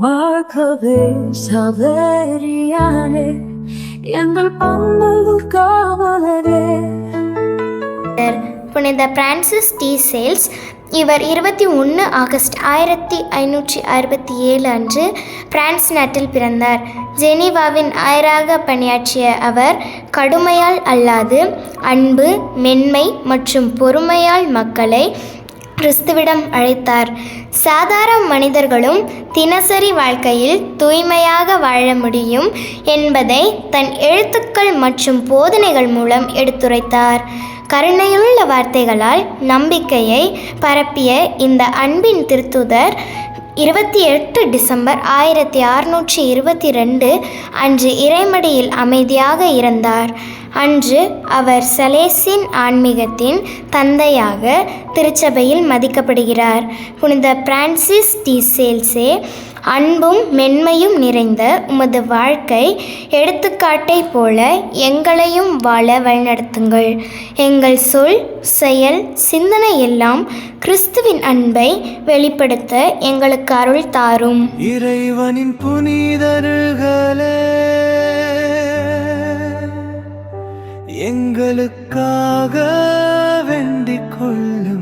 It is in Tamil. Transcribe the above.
வாழ்க்கவே சவேரியானே எங்கள் பந்தல் காவலரே. புனித பிரான்சிஸ் டி சேல்ஸ் இவர் 21 ஆகஸ்ட் 1567 அன்று பிரான்ஸ் நாட்டில் பிறந்தார். ஜெனீவாவின் ஆயராக பணியாற்றிய அவர் கடுமையால் அல்லாது அன்பு, மென்மை மற்றும் பொறுமையால் மக்களை கிறிஸ்துவிடம் அழைத்தார். சாதாரண மனிதர்களும் தினசரி வாழ்க்கையில் தூய்மையாக வாழ முடியும் என்பதை தன் எழுத்துக்கள் மற்றும் போதனைகள் மூலம் எடுத்துரைத்தார். கருணையுள்ள வார்த்தைகளால் நம்பிக்கையை பரப்பிய இந்த அன்பின் திருத்தூதர் 28 டிசம்பர் 1622 அன்று இறைமடியில் அமைதியாக இறந்தார். அன்று அவர் சலேசின் ஆன்மீகத்தின் தந்தையாக திருச்சபையில் மதிக்கப்படுகிறார். புனித பிரான்சிஸ் டி சேல்ஸே, அன்பும் மென்மையும் நிறைந்த உமது வாழ்க்கை எடுத்துக்காட்டை போல எங்களையும் வாழ வழிநடத்துங்கள். எங்கள் சொல், செயல், சிந்தனை எல்லாம் கிறிஸ்துவின் அன்பை வெளிப்படுத்த எங்களுக்கு அருள் தாரும். இறைவனின் புனிதர்களே, எங்களுக்காக வேண்டிக் கொள்ளும்.